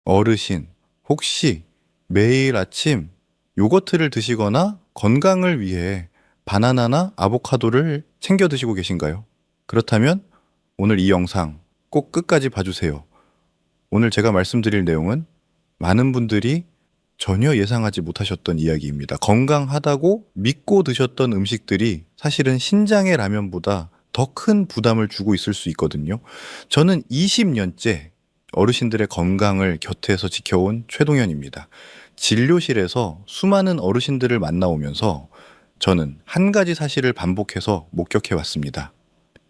어르신, 혹시 매일 아침 요거트를 드시거나 건강을 위해 바나나나 아보카도를 챙겨 드시고 계신가요? 그렇다면 오늘 이 영상 꼭 끝까지 봐주세요. 오늘 제가 말씀드릴 내용은 많은 분들이 전혀 예상하지 못하셨던 이야기입니다. 건강하다고 믿고 드셨던 음식들이 사실은 신장의 라면보다 더 큰 부담을 주고 있을 수 있거든요. 저는 20년째 어르신들의 건강을 곁에서 지켜온 최동현입니다. 진료실에서 수많은 어르신들을 만나오면서 저는 한 가지 사실을 반복해서 목격해 왔습니다.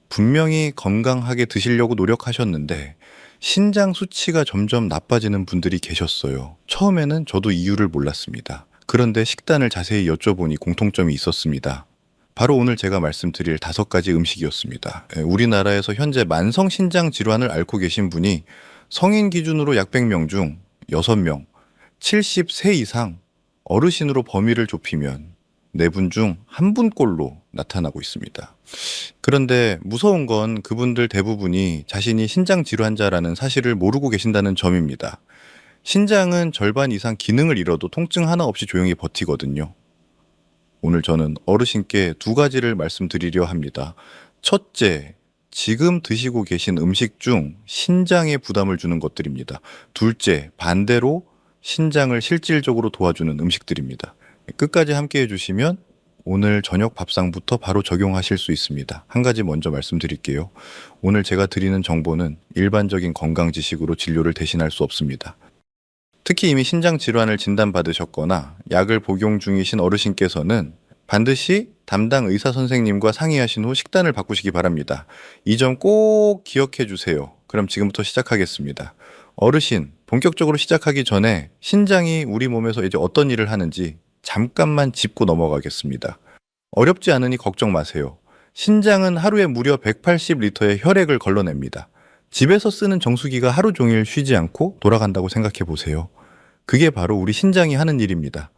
분명히 건강하게 드시려고 노력하셨는데 신장 수치가 점점 나빠지는 분들이 계셨어요. 처음에는 저도 이유를 몰랐습니다. 그런데 식단을 자세히 여쭤보니 공통점이 있었습니다. 바로 오늘 제가 말씀드릴 5가지 음식이었습니다. 우리나라에서 현재 만성 신장 질환을 앓고 계신 분이 성인 기준으로 약 100명 중 6명, 70세 이상 어르신으로 범위를 좁히면 4분 중 1분꼴로 나타나고 있습니다. 그런데 무서운 건 그분들 대부분이 자신이 신장 질환자라는 사실을 모르고 계신다는 점입니다. 신장은 절반 이상 기능을 잃어도 통증 하나 없이 조용히 버티거든요. 오늘 저는 어르신께 2가지를 말씀드리려 합니다. 첫째, 지금 드시고 계신 음식 중 신장에 부담을 주는 것들입니다. 둘째, 반대로 신장을 실질적으로 도와주는 음식들입니다. 끝까지 함께 해주시면 오늘 저녁 밥상부터 바로 적용하실 수 있습니다. 한 가지 먼저 말씀드릴게요. 오늘 제가 드리는 정보는 일반적인 건강 지식으로 진료를 대신할 수 없습니다. 특히 이미 신장 질환을 진단받으셨거나 약을 복용 중이신 어르신께서는 반드시 담당 의사 선생님과 상의하신 후 식단을 바꾸시기 바랍니다. 이 점 꼭 기억해 주세요. 그럼 지금부터 시작하겠습니다. 어르신, 본격적으로 시작하기 전에 신장이 우리 몸에서 이제 어떤 일을 하는지 잠깐만 짚고 넘어가겠습니다. 어렵지 않으니 걱정 마세요. 신장은 하루에 무려 180리터의 혈액을 걸러냅니다. 집에서 쓰는 정수기가 하루 종일 쉬지 않고 돌아간다고 생각해 보세요. 그게 바로 우리 신장이 하는 일입니다.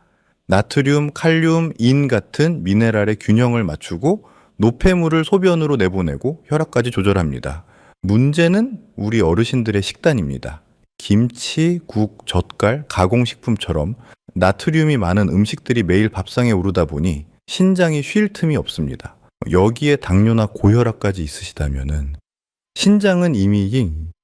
나트륨, 칼륨, 인 같은 미네랄의 균형을 맞추고 노폐물을 소변으로 내보내고 혈압까지 조절합니다. 문제는 우리 어르신들의 식단입니다. 김치, 국, 젓갈, 가공식품처럼 나트륨이 많은 음식들이 매일 밥상에 오르다 보니 신장이 쉴 틈이 없습니다. 여기에 당뇨나 고혈압까지 있으시다면은 신장은 이미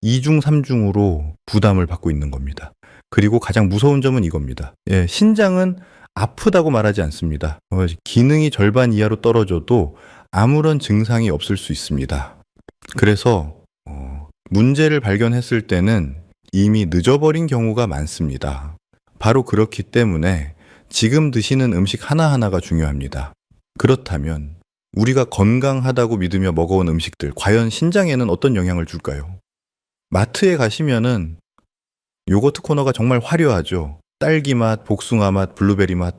2중, 3중으로 부담을 받고 있는 겁니다. 그리고 가장 무서운 점은 이겁니다. 신장은 아프다고 말하지 않습니다. 기능이 절반 이하로 떨어져도 아무런 증상이 없을 수 있습니다. 그래서 문제를 발견했을 때는 이미 늦어버린 경우가 많습니다. 바로 그렇기 때문에 지금 드시는 음식 하나하나가 중요합니다. 그렇다면 우리가 건강하다고 믿으며 먹어온 음식들, 과연 신장에는 어떤 영향을 줄까요? 마트에 가시면은 요거트 코너가 정말 화려하죠. 딸기 맛, 복숭아 맛, 블루베리 맛.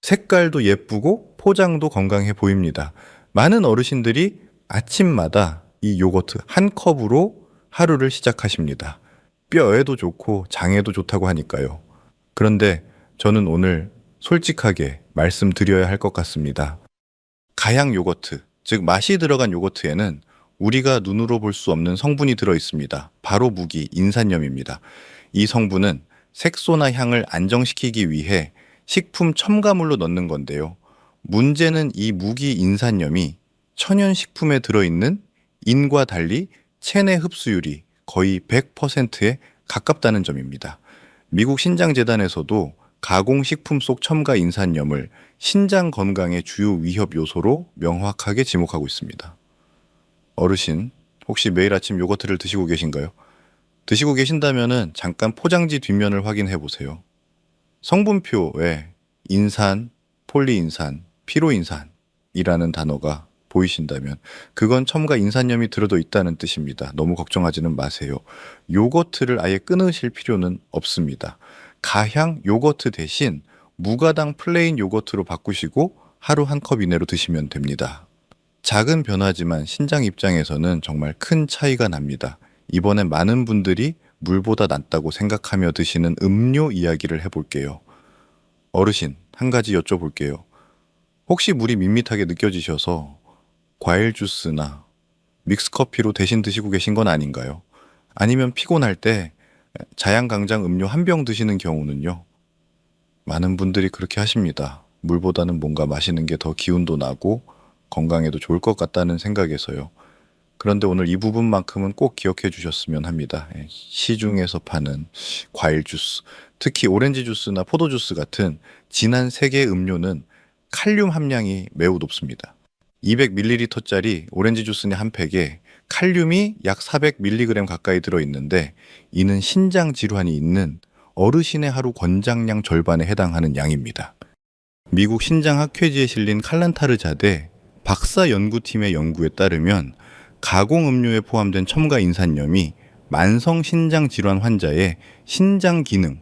색깔도 예쁘고 포장도 건강해 보입니다. 많은 어르신들이 아침마다 이 요거트 한 컵으로 하루를 시작하십니다. 뼈에도 좋고 장에도 좋다고 하니까요. 그런데 저는 오늘 솔직하게 말씀드려야 할 것 같습니다. 가양 요거트, 즉 맛이 들어간 요거트에는 우리가 눈으로 볼 수 없는 성분이 들어 있습니다. 바로 무기 인산염입니다. 이 성분은 색소나 향을 안정시키기 위해 식품 첨가물로 넣는 건데요. 문제는 이 무기 인산염이 천연식품에 들어있는 인과 달리 체내 흡수율이 거의 100%에 가깝다는 점입니다. 미국 신장재단에서도 가공식품 속 첨가 인산염을 신장 건강의 주요 위협 요소로 명확하게 지목하고 있습니다. 어르신, 혹시 매일 아침 요거트를 드시고 계신가요? 드시고 계신다면 잠깐 포장지 뒷면을 확인해 보세요. 성분표에 인산, 폴리인산, 피로인산이라는 단어가 보이신다면 그건 첨가 인산염이 들어도 있다는 뜻입니다. 너무 걱정하지는 마세요. 요거트를 아예 끊으실 필요는 없습니다. 가향 요거트 대신 무가당 플레인 요거트로 바꾸시고 하루 한 컵 이내로 드시면 됩니다. 작은 변화지만 신장 입장에서는 정말 큰 차이가 납니다. 이번엔 많은 분들이 물보다 낫다고 생각하며 드시는 음료 이야기를 해볼게요. 어르신, 한 가지 여쭤볼게요. 혹시 물이 밋밋하게 느껴지셔서 과일 주스나 믹스커피로 대신 드시고 계신 건 아닌가요? 아니면 피곤할 때 자양강장 음료 한 병 드시는 경우는요. 많은 분들이 그렇게 하십니다. 물보다는 뭔가 마시는 게 더 기운도 나고 건강에도 좋을 것 같다는 생각에서요. 그런데 오늘 이 부분만큼은 꼭 기억해 주셨으면 합니다. 시중에서 파는 과일 주스, 특히 오렌지 주스나 포도 주스 같은 진한 세계 음료는 칼륨 함량이 매우 높습니다. 200ml짜리 오렌지 주스의 한 팩에 칼륨이 약 400mg 가까이 들어있는데 이는 신장 질환이 있는 어르신의 하루 권장량 절반에 해당하는 양입니다. 미국 신장학회지에 실린 칼란타르 자대 박사 연구팀의 연구에 따르면 가공 음료에 포함된 첨가 인산염이 만성 신장 질환 환자의 신장 기능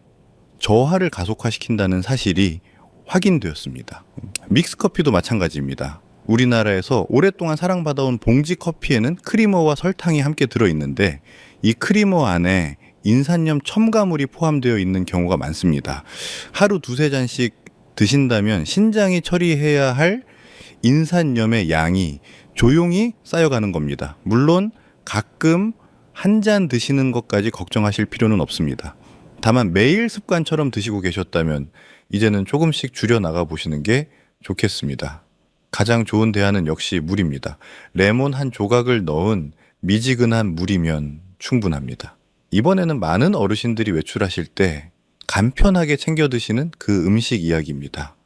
저하를 가속화시킨다는 사실이 확인되었습니다. 믹스커피도 마찬가지입니다. 우리나라에서 오랫동안 사랑받아온 봉지 커피에는 크리머와 설탕이 함께 들어있는데 이 크리머 안에 인산염 첨가물이 포함되어 있는 경우가 많습니다. 하루 두세 잔씩 드신다면 신장이 처리해야 할 인산염의 양이 조용히 쌓여가는 겁니다. 물론 가끔 한 잔 드시는 것까지 걱정하실 필요는 없습니다. 다만 매일 습관처럼 드시고 계셨다면 이제는 조금씩 줄여나가 보시는 게 좋겠습니다. 가장 좋은 대안은 역시 물입니다. 레몬 한 조각을 넣은 미지근한 물이면 충분합니다. 이번에는 많은 어르신들이 외출하실 때 간편하게 챙겨 드시는 그 음식 이야기입니다.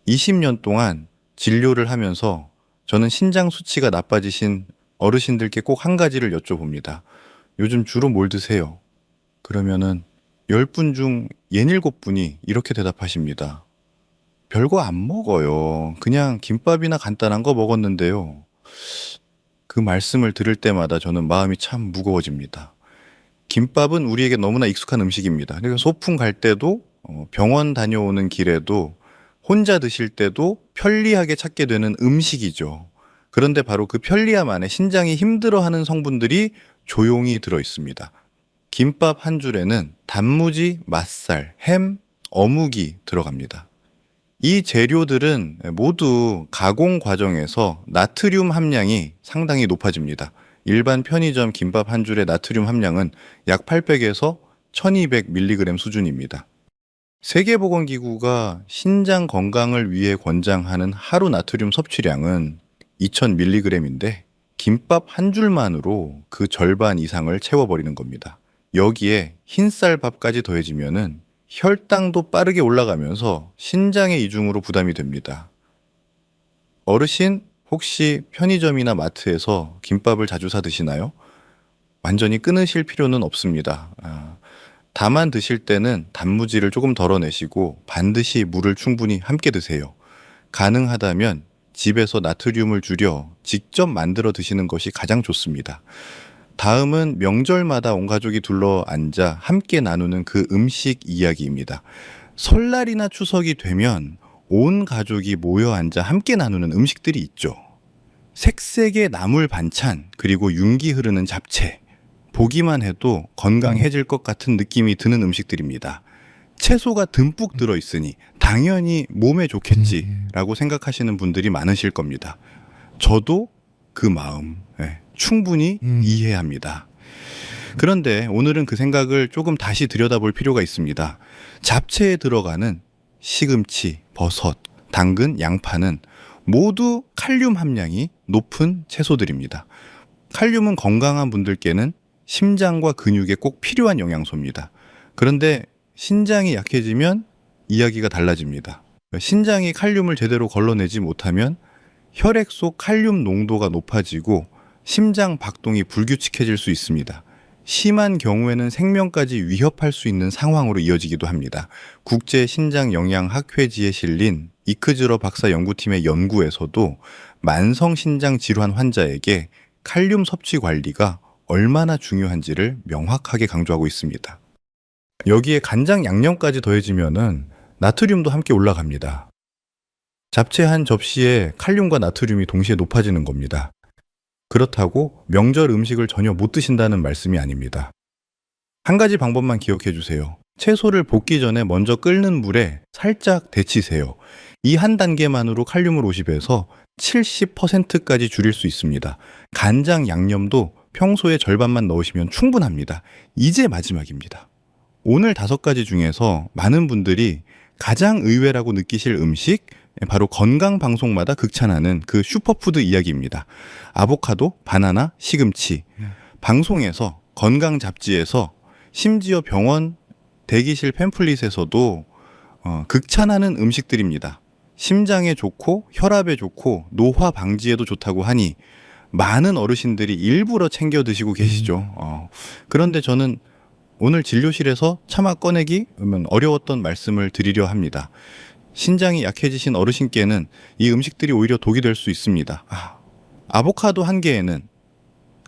20년 동안 진료를 하면서 저는 신장 수치가 나빠지신 어르신들께 꼭 한 가지를 여쭤봅니다. 요즘 주로 뭘 드세요? 그러면은 10분 중 67분이 이렇게 대답하십니다. 별거 안 먹어요. 그냥 김밥이나 간단한 거 먹었는데요. 그 말씀을 들을 때마다 저는 마음이 참 무거워집니다. 김밥은 우리에게 너무나 익숙한 음식입니다. 그러니까 소풍 갈 때도 병원 다녀오는 길에도 혼자 드실 때도 편리하게 찾게 되는 음식이죠. 그런데 바로 그 편리함 안에 신장이 힘들어하는 성분들이 조용히 들어 있습니다. 김밥 한 줄에는 단무지, 맛살, 햄, 어묵이 들어갑니다. 이 재료들은 모두 가공 과정에서 나트륨 함량이 상당히 높아집니다. 일반 편의점 김밥 한 줄의 나트륨 함량은 약 800에서 1200mg 수준입니다. 세계보건기구가 신장 건강을 위해 권장하는 하루 나트륨 섭취량은 2000mg인데 김밥 한 줄만으로 그 절반 이상을 채워버리는 겁니다. 여기에 흰쌀밥까지 더해지면은 혈당도 빠르게 올라가면서 신장의 이중으로 부담이 됩니다. 어르신 혹시 편의점이나 마트에서 김밥을 자주 사 드시나요? 완전히 끊으실 필요는 없습니다. 다만 드실 때는 단무지를 조금 덜어내시고 반드시 물을 충분히 함께 드세요. 가능하다면 집에서 나트륨을 줄여 직접 만들어 드시는 것이 가장 좋습니다. 다음은 명절마다 온 가족이 둘러 앉아 함께 나누는 그 음식 이야기입니다. 설날이나 추석이 되면 온 가족이 모여 앉아 함께 나누는 음식들이 있죠. 색색의 나물 반찬, 그리고 윤기 흐르는 잡채. 보기만 해도 건강해질 것 같은 느낌이 드는 음식들입니다. 채소가 듬뿍 들어있으니 당연히 몸에 좋겠지라고 생각하시는 분들이 많으실 겁니다. 저도 그 마음 충분히 이해합니다. 그런데 오늘은 그 생각을 조금 다시 들여다볼 필요가 있습니다. 잡채에 들어가는 시금치, 버섯, 당근, 양파는 모두 칼륨 함량이 높은 채소들입니다. 칼륨은 건강한 분들께는 심장과 근육에 꼭 필요한 영양소입니다. 그런데 신장이 약해지면 이야기가 달라집니다. 신장이 칼륨을 제대로 걸러내지 못하면 혈액 속 칼륨 농도가 높아지고 심장 박동이 불규칙해질 수 있습니다. 심한 경우에는 생명까지 위협할 수 있는 상황으로 이어지기도 합니다. 국제신장영양학회지에 실린 이크즈러 박사 연구팀의 연구에서도 만성신장 질환 환자에게 칼륨 섭취 관리가 얼마나 중요한지를 명확하게 강조하고 있습니다. 여기에 간장 양념까지 더해지면은 나트륨도 함께 올라갑니다. 잡채 한 접시에 칼륨과 나트륨이 동시에 높아지는 겁니다. 그렇다고 명절 음식을 전혀 못 드신다는 말씀이 아닙니다. 한 가지 방법만 기억해 주세요. 채소를 볶기 전에 먼저 끓는 물에 살짝 데치세요. 이 한 단계만으로 칼륨을 50에서 70%까지 줄일 수 있습니다. 간장 양념도 평소에 절반만 넣으시면 충분합니다. 이제 마지막입니다. 오늘 5가지 중에서 많은 분들이 가장 의외라고 느끼실 음식, 바로 건강 방송마다 극찬하는 그 슈퍼푸드 이야기입니다. 아보카도, 바나나, 시금치. 방송에서, 건강 잡지에서, 심지어 병원 대기실 팸플릿에서도 극찬하는 음식들입니다. 심장에 좋고 혈압에 좋고 노화 방지에도 좋다고 하니 많은 어르신들이 일부러 챙겨 드시고 계시죠. 그런데 저는 오늘 진료실에서 차마 꺼내기 어려웠던 말씀을 드리려 합니다. 신장이 약해지신 어르신께는 이 음식들이 오히려 독이 될 수 있습니다. 아보카도 한 개에는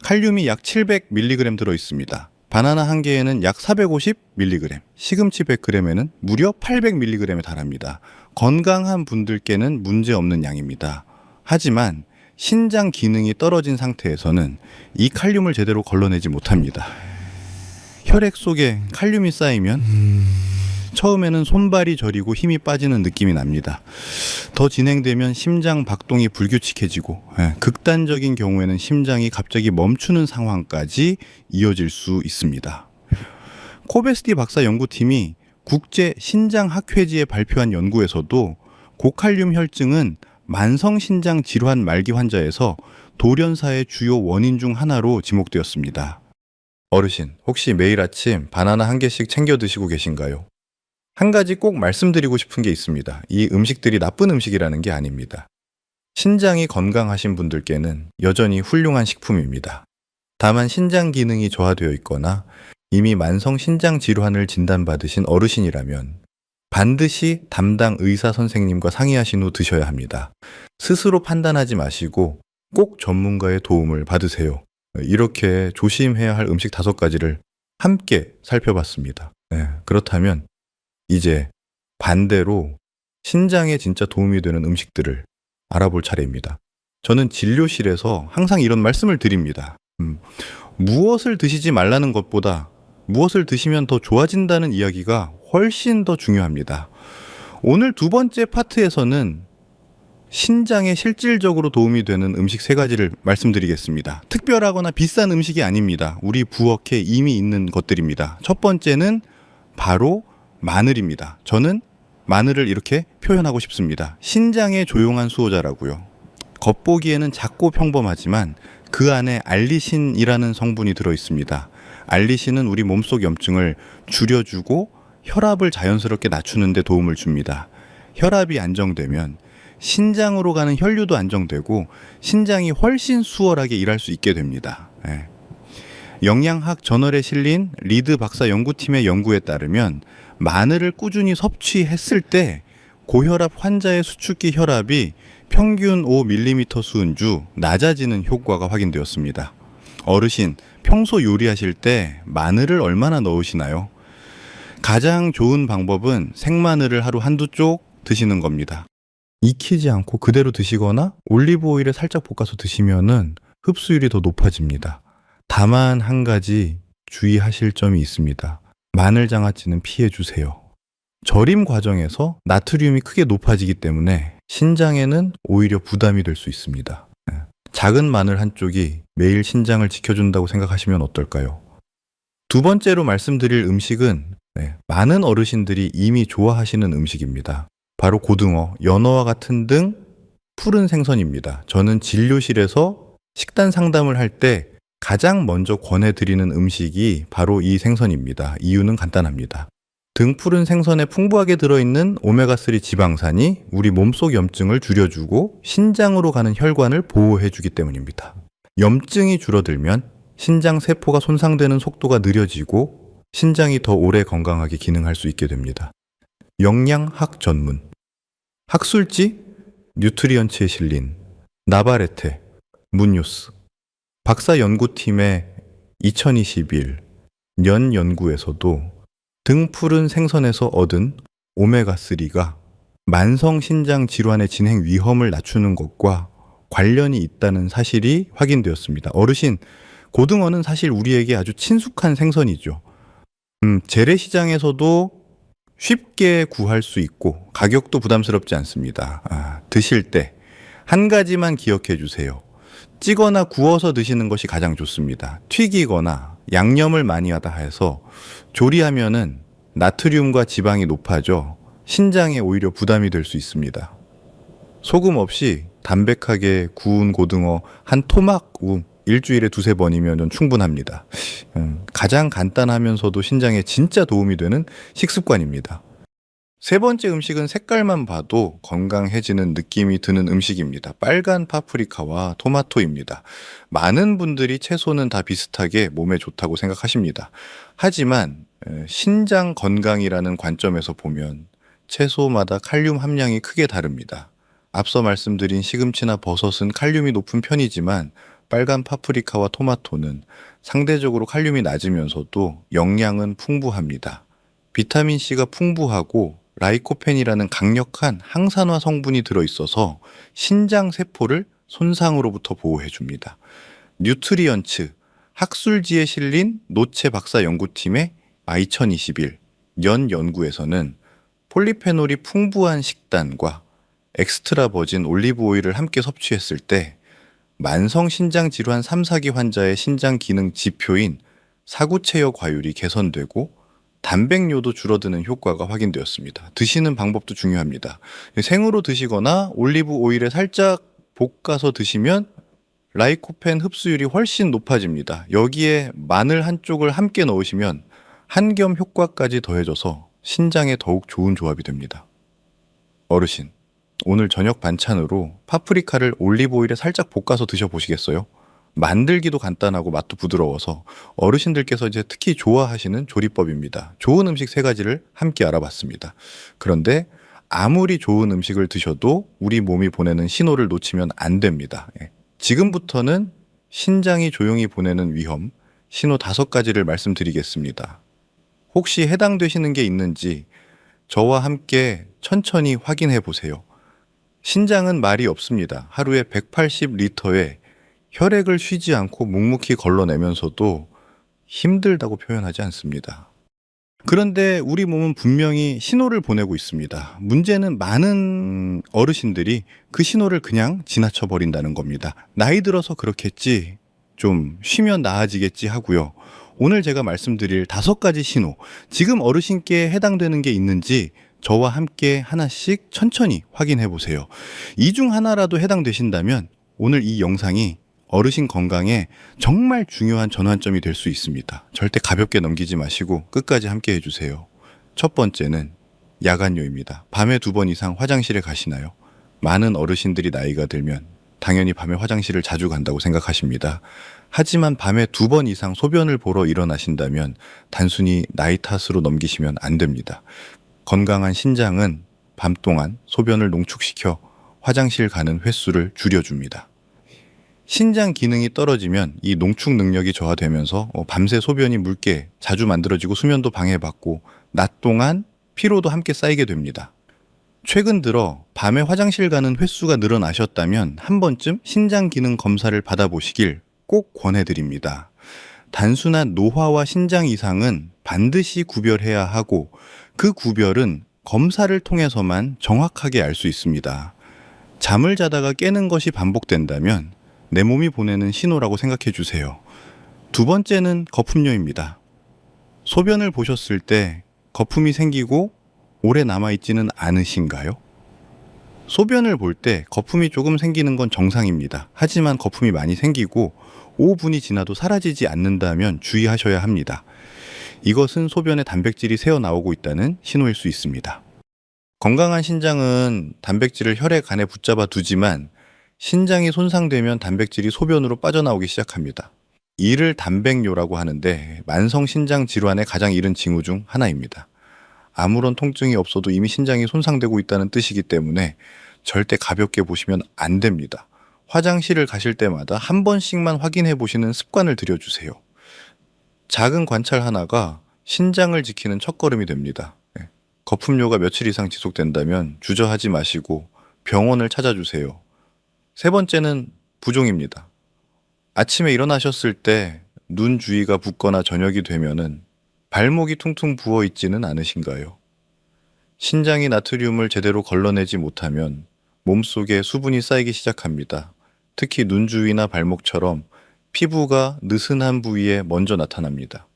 칼륨이 약 700mg 들어있습니다. 바나나 한 개에는 약 450mg, 시금치 100g에는 무려 800mg에 달합니다. 건강한 분들께는 문제없는 양입니다. 하지만 신장 기능이 떨어진 상태에서는 이 칼륨을 제대로 걸러내지 못합니다. 혈액 속에 칼륨이 쌓이면 처음에는 손발이 저리고 힘이 빠지는 느낌이 납니다. 더 진행되면 심장 박동이 불규칙해지고 극단적인 경우에는 심장이 갑자기 멈추는 상황까지 이어질 수 있습니다. 코베스티 박사 연구팀이 국제 신장학회지에 발표한 연구에서도 고칼륨 혈증은 만성신장 질환 말기 환자에서 돌연사의 주요 원인 중 하나로 지목되었습니다. 어르신, 혹시 매일 아침 바나나 한 개씩 챙겨 드시고 계신가요? 한 가지 꼭 말씀드리고 싶은 게 있습니다. 이 음식들이 나쁜 음식이라는 게 아닙니다. 신장이 건강하신 분들께는 여전히 훌륭한 식품입니다. 다만 신장 기능이 저하되어 있거나 이미 만성 신장 질환을 진단받으신 어르신이라면 반드시 담당 의사 선생님과 상의하신 후 드셔야 합니다. 스스로 판단하지 마시고 꼭 전문가의 도움을 받으세요. 이렇게 조심해야 할 음식 5가지를 함께 살펴봤습니다. 그렇다면 이제 반대로 신장에 진짜 도움이 되는 음식들을 알아볼 차례입니다. 저는 진료실에서 항상 이런 말씀을 드립니다. 무엇을 드시지 말라는 것보다 무엇을 드시면 더 좋아진다는 이야기가 훨씬 더 중요합니다. 오늘 2번째 파트에서는 신장에 실질적으로 도움이 되는 음식 3가지를 말씀드리겠습니다. 특별하거나 비싼 음식이 아닙니다. 우리 부엌에 이미 있는 것들입니다. 첫 번째는 바로 마늘입니다. 저는 마늘을 이렇게 표현하고 싶습니다. 신장의 조용한 수호자라고요. 겉보기에는 작고 평범하지만 그 안에 알리신이라는 성분이 들어있습니다. 알리신은 우리 몸속 염증을 줄여주고 혈압을 자연스럽게 낮추는 데 도움을 줍니다. 혈압이 안정되면 신장으로 가는 혈류도 안정되고 신장이 훨씬 수월하게 일할 수 있게 됩니다. 영양학 저널에 실린 리드 박사 연구팀의 연구에 따르면 마늘을 꾸준히 섭취했을 때 고혈압 환자의 수축기 혈압이 평균 5mm 수은주 낮아지는 효과가 확인되었습니다. 어르신, 평소 요리하실 때 마늘을 얼마나 넣으시나요? 가장 좋은 방법은 생마늘을 하루 1~2쪽 드시는 겁니다. 익히지 않고 그대로 드시거나 올리브 오일에 살짝 볶아서 드시면은 흡수율이 더 높아집니다. 다만 한 가지 주의하실 점이 있습니다. 마늘 장아찌는 피해 주세요. 절임 과정에서 나트륨이 크게 높아지기 때문에 신장에는 오히려 부담이 될 수 있습니다. 작은 마늘 한쪽이 매일 신장을 지켜준다고 생각하시면 어떨까요? 2번째로 말씀드릴 음식은 많은 어르신들이 이미 좋아하시는 음식입니다. 바로 고등어, 연어와 같은 등 푸른 생선입니다. 저는 진료실에서 식단 상담을 할 때 가장 먼저 권해드리는 음식이 바로 이 생선입니다. 이유는 간단합니다. 등 푸른 생선에 풍부하게 들어있는 오메가3 지방산이 우리 몸속 염증을 줄여주고 신장으로 가는 혈관을 보호해주기 때문입니다. 염증이 줄어들면 신장 세포가 손상되는 속도가 느려지고 신장이 더 오래 건강하게 기능할 수 있게 됩니다. 영양학 전문 학술지 뉴트리언츠에 실린 나바레테, 문요스 박사 연구팀의 2021 년 연구에서도 등 푸른 생선에서 얻은 오메가3가 만성 신장 질환의 진행 위험을 낮추는 것과 관련이 있다는 사실이 확인되었습니다. 어르신, 고등어는 사실 우리에게 아주 친숙한 생선이죠. 재래시장에서도 쉽게 구할 수 있고 가격도 부담스럽지 않습니다. 드실 때 한 가지만 기억해 주세요. 찌거나 구워서 드시는 것이 가장 좋습니다. 튀기거나 양념을 많이 하다 해서 조리하면은 나트륨과 지방이 높아져 신장에 오히려 부담이 될 수 있습니다. 소금 없이 담백하게 구운 고등어 한 토막 일주일에 두세 번이면 충분합니다. 가장 간단하면서도 신장에 진짜 도움이 되는 식습관입니다. 세 번째 음식은 색깔만 봐도 건강해지는 느낌이 드는 음식입니다. 빨간 파프리카와 토마토입니다. 많은 분들이 채소는 다 비슷하게 몸에 좋다고 생각하십니다. 하지만 신장 건강이라는 관점에서 보면 채소마다 칼륨 함량이 크게 다릅니다. 앞서 말씀드린 시금치나 버섯은 칼륨이 높은 편이지만 빨간 파프리카와 토마토는 상대적으로 칼륨이 낮으면서도 영양은 풍부합니다. 비타민C가 풍부하고 라이코펜이라는 강력한 항산화 성분이 들어있어서 신장 세포를 손상으로부터 보호해줍니다. 뉴트리언츠, 학술지에 실린 노체 박사 연구팀의 2021 연 연구에서는 폴리페놀이 풍부한 식단과 엑스트라 버진 올리브 오일을 함께 섭취했을 때 만성 신장 질환 3, 4기 환자의 신장 기능 지표인 사구체여 과율이 개선되고 단백뇨도 줄어드는 효과가 확인되었습니다. 드시는 방법도 중요합니다. 생으로 드시거나 올리브 오일에 살짝 볶아서 드시면 라이코펜 흡수율이 훨씬 높아집니다. 여기에 마늘 한쪽을 함께 넣으시면 한겸 효과까지 더해져서 신장에 더욱 좋은 조합이 됩니다. 어르신, 오늘 저녁 반찬으로 파프리카를 올리브 오일에 살짝 볶아서 드셔보시겠어요? 만들기도 간단하고 맛도 부드러워서 어르신들께서 이제 특히 좋아하시는 조리법입니다. 좋은 음식 3가지를 함께 알아봤습니다. 그런데 아무리 좋은 음식을 드셔도 우리 몸이 보내는 신호를 놓치면 안 됩니다. 지금부터는 신장이 조용히 보내는 위험, 신호 5가지를 말씀드리겠습니다. 혹시 해당되시는 게 있는지 저와 함께 천천히 확인해 보세요. 신장은 말이 없습니다. 하루에 180리터의 혈액을 쉬지 않고 묵묵히 걸러내면서도 힘들다고 표현하지 않습니다. 그런데 우리 몸은 분명히 신호를 보내고 있습니다. 문제는 많은 어르신들이 그 신호를 그냥 지나쳐 버린다는 겁니다. 나이 들어서 그렇겠지, 좀 쉬면 나아지겠지 하고요. 오늘 제가 말씀드릴 5가지 신호, 지금 어르신께 해당되는 게 있는지 저와 함께 하나씩 천천히 확인해 보세요. 이 중 하나라도 해당되신다면 오늘 이 영상이 어르신 건강에 정말 중요한 전환점이 될 수 있습니다. 절대 가볍게 넘기지 마시고 끝까지 함께 해주세요. 첫 번째는 야간요입니다. 밤에 2번 이상 화장실에 가시나요? 많은 어르신들이 나이가 들면 당연히 밤에 화장실을 자주 간다고 생각하십니다. 하지만 밤에 2번 이상 소변을 보러 일어나신다면 단순히 나이 탓으로 넘기시면 안 됩니다. 건강한 신장은 밤 동안 소변을 농축시켜 화장실 가는 횟수를 줄여줍니다. 신장 기능이 떨어지면 이 농축 능력이 저하되면서 밤새 소변이 묽게 자주 만들어지고 수면도 방해받고 낮 동안 피로도 함께 쌓이게 됩니다. 최근 들어 밤에 화장실 가는 횟수가 늘어나셨다면 한 번쯤 신장 기능 검사를 받아보시길 꼭 권해드립니다. 단순한 노화와 신장 이상은 반드시 구별해야 하고 그 구별은 검사를 통해서만 정확하게 알 수 있습니다. 잠을 자다가 깨는 것이 반복된다면 내 몸이 보내는 신호라고 생각해 주세요. 2번째는 거품료입니다. 소변을 보셨을 때 거품이 생기고 오래 남아있지는 않으신가요? 소변을 볼 때 거품이 조금 생기는 건 정상입니다. 하지만 거품이 많이 생기고 5분이 지나도 사라지지 않는다면 주의하셔야 합니다. 이것은 소변에 단백질이 새어나오고 있다는 신호일 수 있습니다. 건강한 신장은 단백질을 혈액 안에 붙잡아 두지만 신장이 손상되면 단백질이 소변으로 빠져나오기 시작합니다. 이를 단백뇨라고 하는데 만성 신장 질환의 가장 이른 징후 중 하나입니다. 아무런 통증이 없어도 이미 신장이 손상되고 있다는 뜻이기 때문에 절대 가볍게 보시면 안 됩니다. 화장실을 가실 때마다 한 번씩만 확인해 보시는 습관을 들여주세요. 작은 관찰 하나가 신장을 지키는 첫걸음이 됩니다. 거품료가 며칠 이상 지속된다면 주저하지 마시고 병원을 찾아주세요. 3번째는 부종입니다. 아침에 일어나셨을 때 눈 주위가 붓거나 저녁이 되면은 발목이 퉁퉁 부어 있지는 않으신가요? 신장이 나트륨을 제대로 걸러내지 못하면 몸속에 수분이 쌓이기 시작합니다. 특히 눈 주위나 발목처럼 피부가 느슨한 부위에 먼저 나타납니다.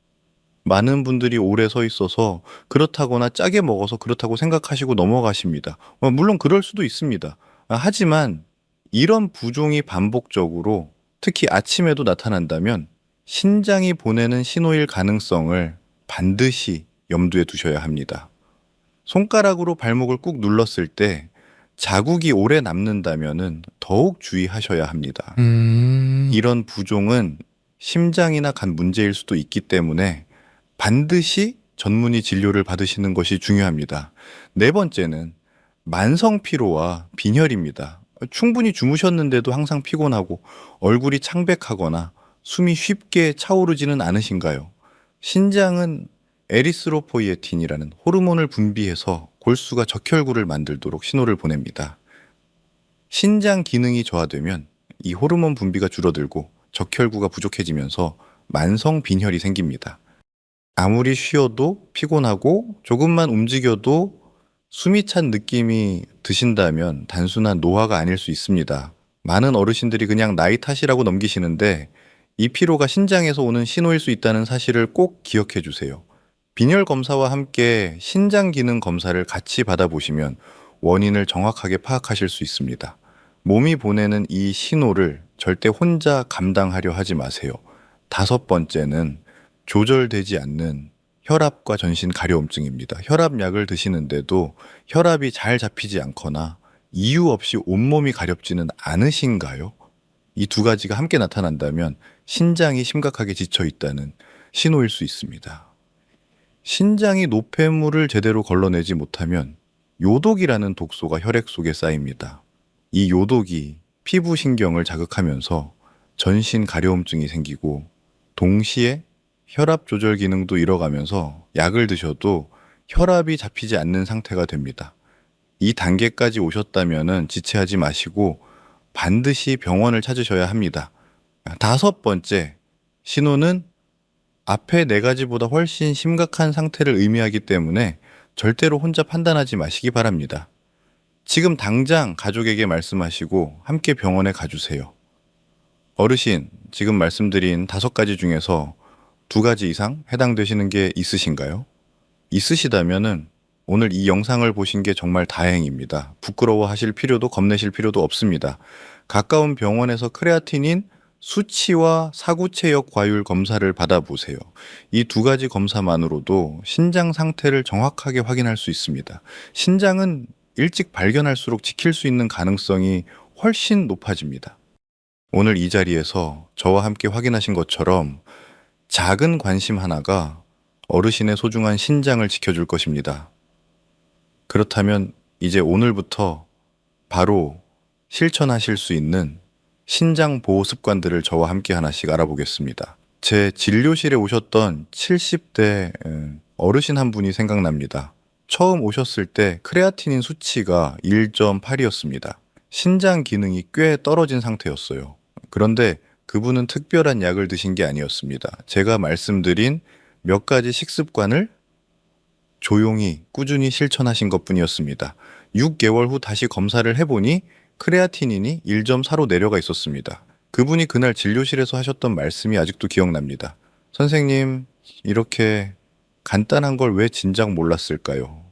많은 분들이 오래 서 있어서 그렇다거나 짜게 먹어서 그렇다고 생각하시고 넘어가십니다. 물론 그럴 수도 있습니다. 하지만 이런 부종이 반복적으로 특히 아침에도 나타난다면 신장이 보내는 신호일 가능성을 반드시 염두에 두셔야 합니다. 손가락으로 발목을 꾹 눌렀을 때 자국이 오래 남는다면은 더욱 주의하셔야 합니다. 이런 부종은 심장이나 간 문제일 수도 있기 때문에 반드시 전문의 진료를 받으시는 것이 중요합니다. 네 번째는 만성 피로와 빈혈입니다. 충분히 주무셨는데도 항상 피곤하고 얼굴이 창백하거나 숨이 쉽게 차오르지는 않으신가요? 신장은 에리스로포이에틴이라는 호르몬을 분비해서 골수가 적혈구를 만들도록 신호를 보냅니다. 신장 기능이 저하되면 이 호르몬 분비가 줄어들고 적혈구가 부족해지면서 만성 빈혈이 생깁니다. 아무리 쉬어도 피곤하고 조금만 움직여도 숨이 찬 느낌이 드신다면 단순한 노화가 아닐 수 있습니다. 많은 어르신들이 그냥 나이 탓이라고 넘기시는데 이 피로가 신장에서 오는 신호일 수 있다는 사실을 꼭 기억해 주세요. 빈혈 검사와 함께 신장 기능 검사를 같이 받아보시면 원인을 정확하게 파악하실 수 있습니다. 몸이 보내는 이 신호를 절대 혼자 감당하려 하지 마세요. 다섯 번째는 조절되지 않는 혈압과 전신 가려움증입니다. 혈압약을 드시는데도 혈압이 잘 잡히지 않거나 이유 없이 온몸이 가렵지는 않으신가요? 이 두 가지가 함께 나타난다면 신장이 심각하게 지쳐 있다는 신호일 수 있습니다. 신장이 노폐물을 제대로 걸러내지 못하면 요독이라는 독소가 혈액 속에 쌓입니다. 이 요독이 피부 신경을 자극하면서 전신 가려움증이 생기고 동시에 혈압 조절 기능도 잃어가면서 약을 드셔도 혈압이 잡히지 않는 상태가 됩니다. 이 단계까지 오셨다면 지체하지 마시고 반드시 병원을 찾으셔야 합니다. 다섯 번째, 신호는 앞에 네 가지보다 훨씬 심각한 상태를 의미하기 때문에 절대로 혼자 판단하지 마시기 바랍니다. 지금 당장 가족에게 말씀하시고 함께 병원에 가주세요. 어르신, 지금 말씀드린 다섯 가지 중에서 두 가지 이상 해당되시는 게 있으신가요? 있으시다면은 오늘 이 영상을 보신 게 정말 다행입니다. 부끄러워하실 필요도 겁내실 필요도 없습니다. 가까운 병원에서 크레아틴인 수치와 사구체역 과율 검사를 받아보세요. 이 두 가지 검사만으로도 신장 상태를 정확하게 확인할 수 있습니다. 신장은 일찍 발견할수록 지킬 수 있는 가능성이 훨씬 높아집니다. 오늘 이 자리에서 저와 함께 확인하신 것처럼 작은 관심 하나가 어르신의 소중한 신장을 지켜줄 것입니다. 그렇다면 이제 오늘부터 바로 실천하실 수 있는 신장 보호 습관들을 저와 함께 하나씩 알아보겠습니다. 제 진료실에 오셨던 70대 어르신 한 분이 생각납니다. 처음 오셨을 때 크레아티닌 수치가 1.8이었습니다. 신장 기능이 꽤 떨어진 상태였어요. 그런데 그분은 특별한 약을 드신 게 아니었습니다. 제가 말씀드린 몇 가지 식습관을 조용히 꾸준히 실천하신 것뿐이었습니다. 6개월 후 다시 검사를 해보니 크레아티닌이 1.4로 내려가 있었습니다. 그분이 그날 진료실에서 하셨던 말씀이 아직도 기억납니다. 선생님, 이렇게 간단한 걸 왜 진작 몰랐을까요?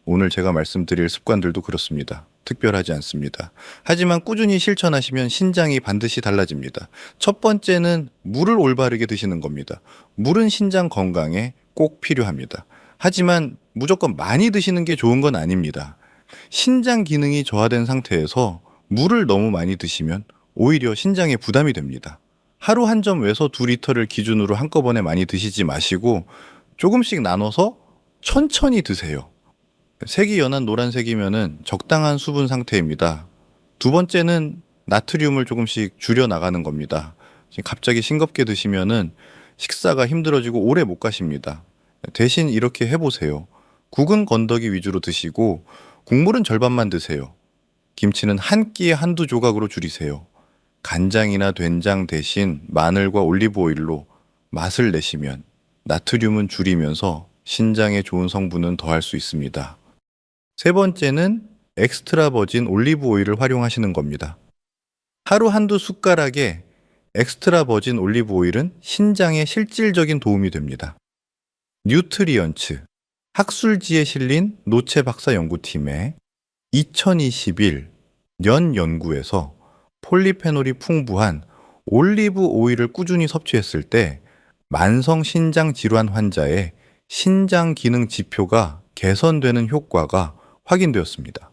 오늘 제가 말씀드릴 습관들도 그렇습니다. 특별하지 않습니다. 하지만 꾸준히 실천하시면 신장이 반드시 달라집니다. 첫 번째는 물을 올바르게 드시는 겁니다. 물은 신장 건강에 꼭 필요합니다. 하지만 무조건 많이 드시는 게 좋은 건 아닙니다. 신장 기능이 저하된 상태에서 물을 너무 많이 드시면 오히려 신장에 부담이 됩니다. 하루 한 점 외서 2리터를 기준으로 한꺼번에 많이 드시지 마시고 조금씩 나눠서 천천히 드세요. 색이 연한 노란색이면은 적당한 수분 상태입니다. 두 번째는 나트륨을 조금씩 줄여 나가는 겁니다. 갑자기 싱겁게 드시면은 식사가 힘들어지고 오래 못 가십니다. 대신 이렇게 해보세요. 국은 건더기 위주로 드시고 국물은 절반만 드세요. 김치는 한 끼에 한두 조각으로 줄이세요. 간장이나 된장 대신 마늘과 올리브 오일로 맛을 내시면 나트륨은 줄이면서 신장에 좋은 성분은 더할 수 있습니다. 세 번째는 엑스트라 버진 올리브 오일을 활용하시는 겁니다. 하루 한두 숟가락의 엑스트라 버진 올리브 오일은 신장에 실질적인 도움이 됩니다. 뉴트리언츠 학술지에 실린 노체 박사 연구팀의 2021 년 연구에서 폴리페놀이 풍부한 올리브 오일을 꾸준히 섭취했을 때 만성 신장 질환 환자의 신장 기능 지표가 개선되는 효과가 확인되었습니다.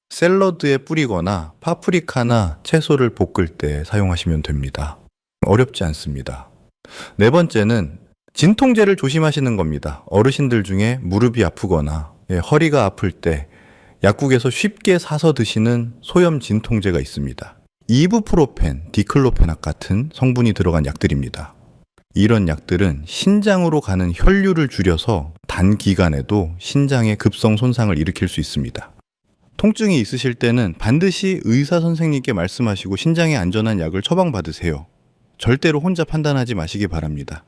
샐러드에 뿌리거나 파프리카나 채소를 볶을 때 사용하시면 됩니다. 어렵지 않습니다. 네 번째는 진통제를 조심하시는 겁니다. 어르신들 중에 무릎이 아프거나 허리가 아플 때 약국에서 쉽게 사서 드시는 소염 진통제가 있습니다. 이부프로펜, 디클로페낙 같은 성분이 들어간 약들입니다. 이런 약들은 신장으로 가는 혈류를 줄여서 단기간에도 신장에 급성 손상을 일으킬 수 있습니다. 통증이 있으실 때는 반드시 의사 선생님께 말씀하시고 신장에 안전한 약을 처방받으세요. 절대로 혼자 판단하지 마시기 바랍니다.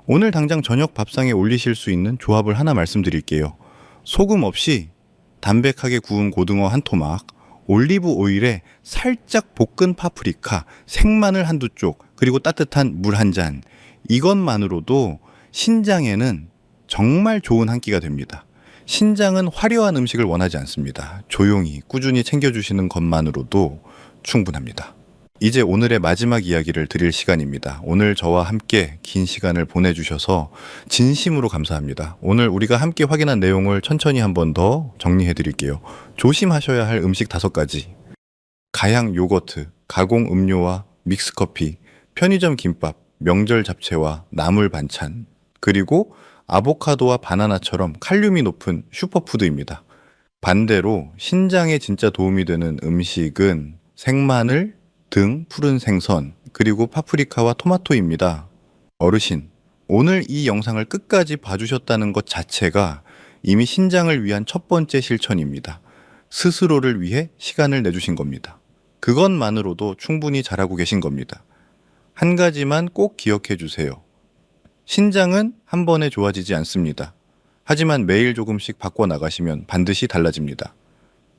오늘 당장 저녁 밥상에 올리실 수 있는 조합을 하나 말씀드릴게요. 소금 없이 담백하게 구운 고등어 한 토막, 올리브 오일에 살짝 볶은 파프리카, 생마늘 한두 쪽, 그리고 따뜻한 물 한 잔. 이것만으로도 신장에는 정말 좋은 한 끼가 됩니다. 신장은 화려한 음식을 원하지 않습니다. 조용히 꾸준히 챙겨주시는 것만으로도 충분합니다. 이제 오늘의 마지막 이야기를 드릴 시간입니다. 오늘 저와 함께 긴 시간을 보내주셔서 진심으로 감사합니다. 오늘 우리가 함께 확인한 내용을 천천히 한 번 더 정리해 드릴게요. 조심하셔야 할 음식 5가지. 가양 요거트, 가공 음료와 믹스커피, 편의점 김밥, 명절 잡채와 나물 반찬, 그리고 아보카도와 바나나처럼 칼륨이 높은 슈퍼푸드입니다. 반대로 신장에 진짜 도움이 되는 음식은 생마늘, 등 푸른 생선, 그리고 파프리카와 토마토입니다. 어르신, 오늘 이 영상을 끝까지 봐주셨다는 것 자체가 이미 신장을 위한 첫 번째 실천입니다. 스스로를 위해 시간을 내주신 겁니다. 그것만으로도 충분히 잘하고 계신 겁니다. 한 가지만 꼭 기억해 주세요. 신장은 한 번에 좋아지지 않습니다. 하지만 매일 조금씩 바꿔나가시면 반드시 달라집니다.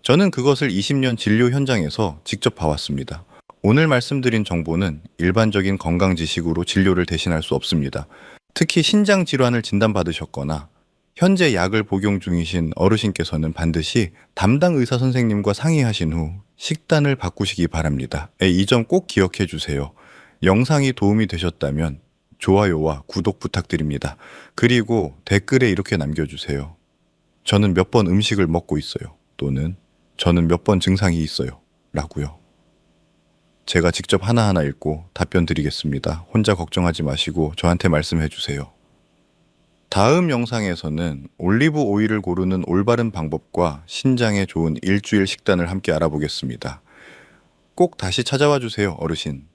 저는 그것을 20년 진료 현장에서 직접 봐왔습니다. 오늘 말씀드린 정보는 일반적인 건강 지식으로 진료를 대신할 수 없습니다. 특히 신장 질환을 진단받으셨거나 현재 약을 복용 중이신 어르신께서는 반드시 담당 의사 선생님과 상의하신 후 식단을 바꾸시기 바랍니다. 이 점 꼭 기억해 주세요. 영상이 도움이 되셨다면 좋아요와 구독 부탁드립니다. 그리고 댓글에 이렇게 남겨주세요. 저는 몇 번 음식을 먹고 있어요. 또는 저는 몇 번 증상이 있어요. 라고요. 제가 직접 하나하나 읽고 답변 드리겠습니다. 혼자 걱정하지 마시고 저한테 말씀해 주세요. 다음 영상에서는 올리브 오일을 고르는 올바른 방법과 신장에 좋은 일주일 식단을 함께 알아보겠습니다. 꼭 다시 찾아와 주세요, 어르신.